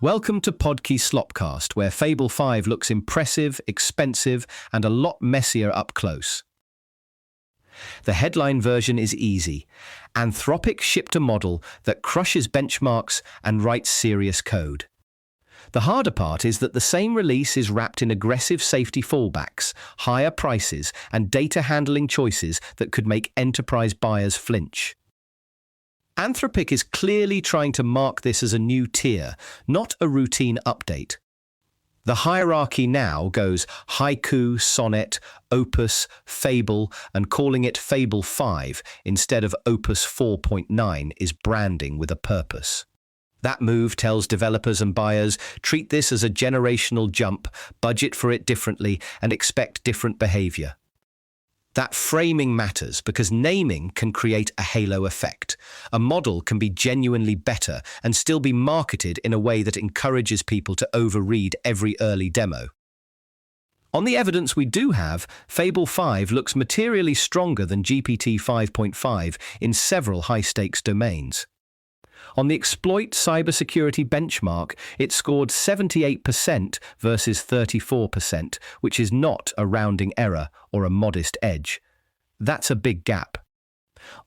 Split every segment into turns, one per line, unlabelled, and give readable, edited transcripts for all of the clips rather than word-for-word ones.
Welcome to Podkey Slopcast, where Fable 5 looks impressive, expensive, and a lot messier up close. The headline version is easy. Anthropic shipped a model that crushes benchmarks and writes serious code. The harder part is that the same release is wrapped in aggressive safety fallbacks, higher prices, and data handling choices that could make enterprise buyers flinch. Anthropic is clearly trying to mark this as a new tier, not a routine update. The hierarchy now goes Haiku, Sonnet, Opus, Fable, and calling it Fable 5 instead of Opus 4.9 is branding with a purpose. That move tells developers and buyers, treat this as a generational jump, budget for it differently, and expect different behavior. That framing matters because naming can create a halo effect. A model can be genuinely better and still be marketed in a way that encourages people to overread every early demo. On the evidence we do have, Fable 5 looks materially stronger than GPT 5.5 in several high-stakes domains. On the exploit cybersecurity benchmark, it scored 78% versus 34%, which is not a rounding error or a modest edge. That's a big gap.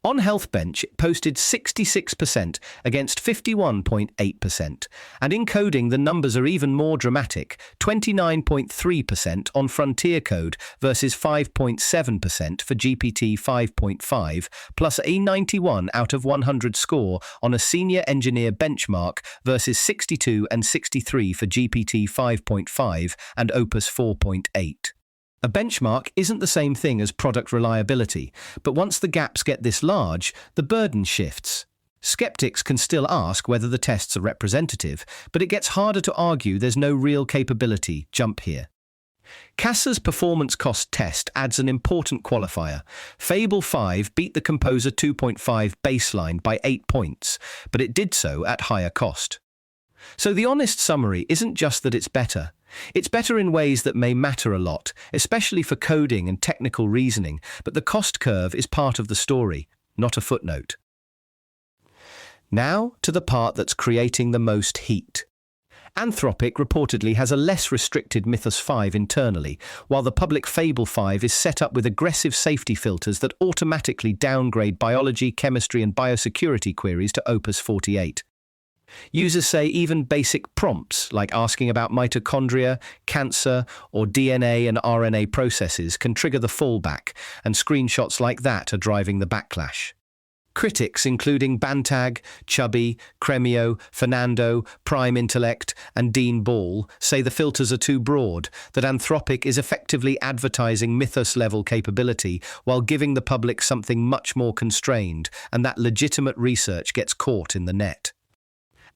On Health Bench, it posted 66% against 51.8%, and in coding the numbers are even more dramatic, 29.3% on Frontier Code versus 5.7% for GPT 5.5, plus a 91 out of 100 score on a Senior Engineer benchmark versus 62 and 63 for GPT 5.5 and Opus 4.8. A benchmark isn't the same thing as product reliability, but once the gaps get this large, the burden shifts. Skeptics can still ask whether the tests are representative, but it gets harder to argue there's no real capability jump here. CASA's performance cost test adds an important qualifier. Fable 5 beat the Composer 2.5 baseline by 8 points, but it did so at higher cost. So the honest summary isn't just that it's better. It's better in ways that may matter a lot, especially for coding and technical reasoning, but the cost curve is part of the story, not a footnote. Now to the part that's creating the most heat. Anthropic reportedly has a less restricted Mythos 5 internally, while the public Fable 5 is set up with aggressive safety filters that automatically downgrade biology, chemistry, and biosecurity queries to Opus 48. Users say even basic prompts, like asking about mitochondria, cancer, or DNA and RNA processes, can trigger the fallback, and screenshots like that are driving the backlash. Critics, including Bantag, Chubby, Cremio, Fernando, Prime Intellect, and Dean Ball, say the filters are too broad, that Anthropic is effectively advertising Mythos-level capability while giving the public something much more constrained, and that legitimate research gets caught in the net.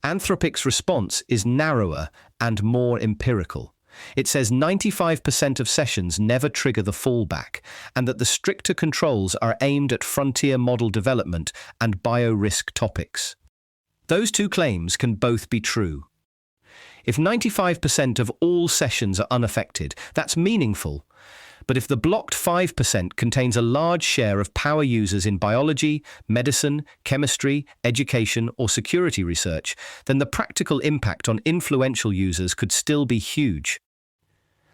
Anthropic's response is narrower and more empirical. It says 95% of sessions never trigger the fallback, and that the stricter controls are aimed at frontier model development and biorisk topics. Those two claims can both be true. If 95% of all sessions are unaffected, that's meaningful. But if the blocked 5% contains a large share of power users in biology, medicine, chemistry, education, or security research, then the practical impact on influential users could still be huge.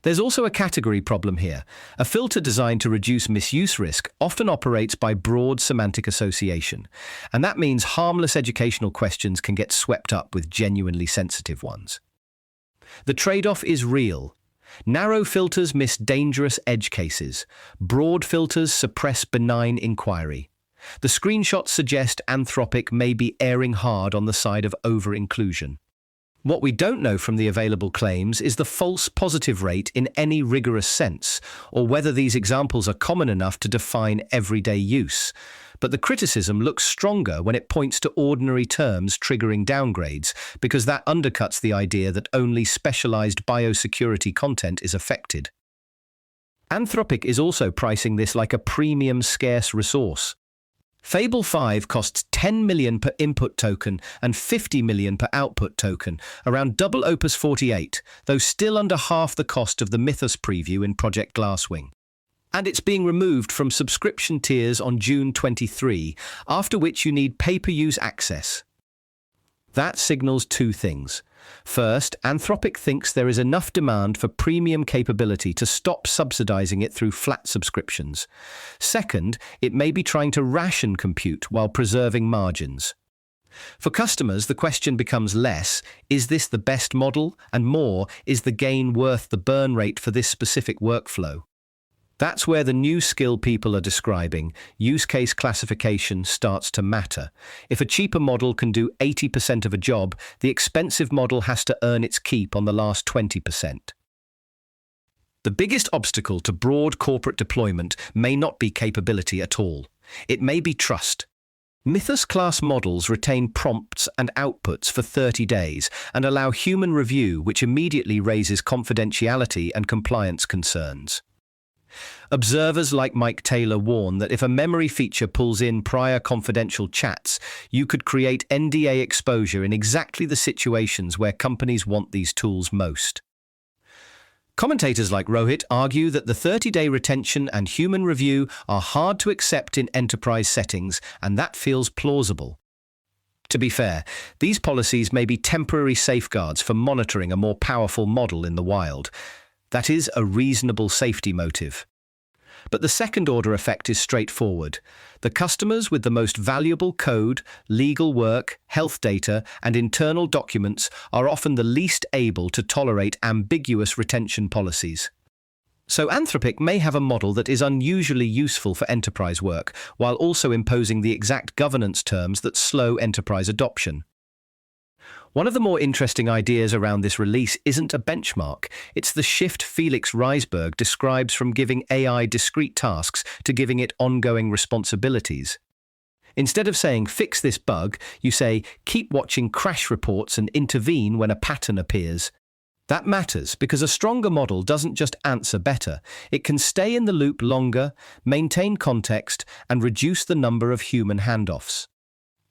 There's also a category problem here. A filter designed to reduce misuse risk often operates by broad semantic association, and that means harmless educational questions can get swept up with genuinely sensitive ones. The trade-off is real. Narrow filters miss dangerous edge cases. Broad filters suppress benign inquiry. The screenshots suggest Anthropic may be erring hard on the side of over-inclusion. What we don't know from the available claims is the false positive rate in any rigorous sense, or whether these examples are common enough to define everyday use. But the criticism looks stronger when it points to ordinary terms triggering downgrades, because that undercuts the idea that only specialized biosecurity content is affected. Anthropic is also pricing this like a premium scarce resource. Fable 5 costs 10 million per input token and 50 million per output token, around double Opus 48, though still under half the cost of the Mythos preview in Project Glasswing. And it's being removed from subscription tiers on June 23, after which you need pay-per-use access. That signals two things. First, Anthropic thinks there is enough demand for premium capability to stop subsidizing it through flat subscriptions. Second, it may be trying to ration compute while preserving margins. For customers, the question becomes less, is this the best model? And more, is the gain worth the burn rate for this specific workflow? That's where the new skill people are describing, use case classification, starts to matter. If a cheaper model can do 80% of a job, the expensive model has to earn its keep on the last 20%. The biggest obstacle to broad corporate deployment may not be capability at all. It may be trust. Mythos-class models retain prompts and outputs for 30 days and allow human review, which immediately raises confidentiality and compliance concerns. Observers like Mike Taylor warn that if a memory feature pulls in prior confidential chats, you could create NDA exposure in exactly the situations where companies want these tools most. Commentators like Rohit argue that the 30-day retention and human review are hard to accept in enterprise settings, and that feels plausible. To be fair, these policies may be temporary safeguards for monitoring a more powerful model in the wild. That is a reasonable safety motive. But the second-order effect is straightforward. The customers with the most valuable code, legal work, health data, and internal documents are often the least able to tolerate ambiguous retention policies. So Anthropic may have a model that is unusually useful for enterprise work, while also imposing the exact governance terms that slow enterprise adoption. One of the more interesting ideas around this release isn't a benchmark. It's the shift Felix Reisberg describes from giving AI discrete tasks to giving it ongoing responsibilities. Instead of saying, fix this bug, you say, keep watching crash reports and intervene when a pattern appears. That matters because a stronger model doesn't just answer better. It can stay in the loop longer, maintain context, and reduce the number of human handoffs.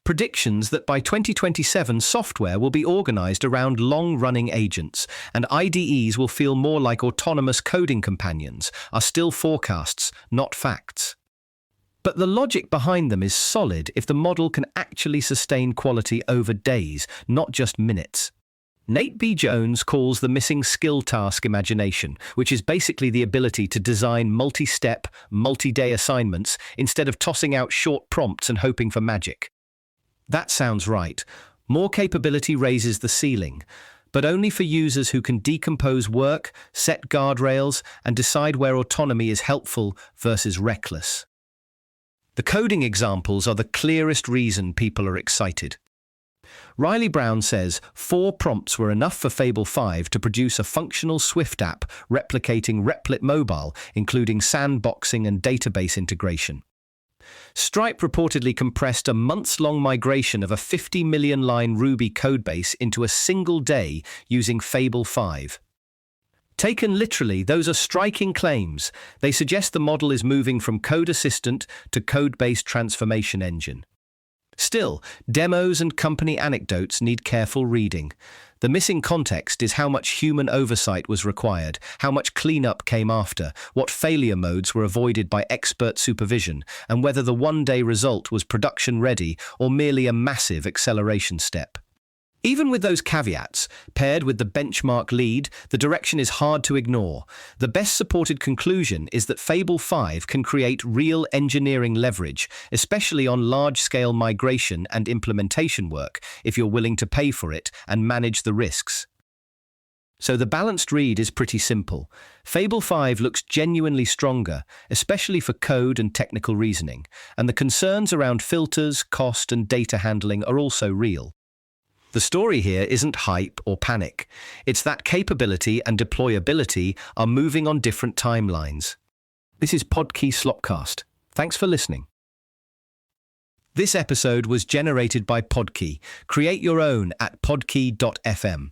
Predictions that by 2027 software will be organized around long-running agents and IDEs will feel more like autonomous coding companions are still forecasts, not facts. But the logic behind them is solid if the model can actually sustain quality over days, not just minutes. Nate B. Jones calls the missing skill task imagination, which is basically the ability to design multi-step, multi-day assignments instead of tossing out short prompts and hoping for magic. That sounds right. More capability raises the ceiling, but only for users who can decompose work, set guardrails, and decide where autonomy is helpful versus reckless. The coding examples are the clearest reason people are excited. Riley Brown says 4 prompts were enough for Fable 5 to produce a functional Swift app replicating Replit Mobile, including sandboxing and database integration. Stripe reportedly compressed a months-long migration of a 50 million-line Ruby codebase into a single day using Fable 5. Taken literally, those are striking claims. They suggest the model is moving from code assistant to code-based transformation engine. Still, demos and company anecdotes need careful reading. The missing context is how much human oversight was required, how much cleanup came after, what failure modes were avoided by expert supervision, and whether the one-day result was production-ready or merely a massive acceleration step. Even with those caveats, paired with the benchmark lead, the direction is hard to ignore. The best supported conclusion is that Fable 5 can create real engineering leverage, especially on large-scale migration and implementation work, if you're willing to pay for it and manage the risks. So the balanced read is pretty simple. Fable 5 looks genuinely stronger, especially for code and technical reasoning, and the concerns around filters, cost, and data handling are also real. The story here isn't hype or panic. It's that capability and deployability are moving on different timelines. This is Podkey Slopcast. Thanks for listening. This episode was generated by Podkey. Create your own at podkey.fm.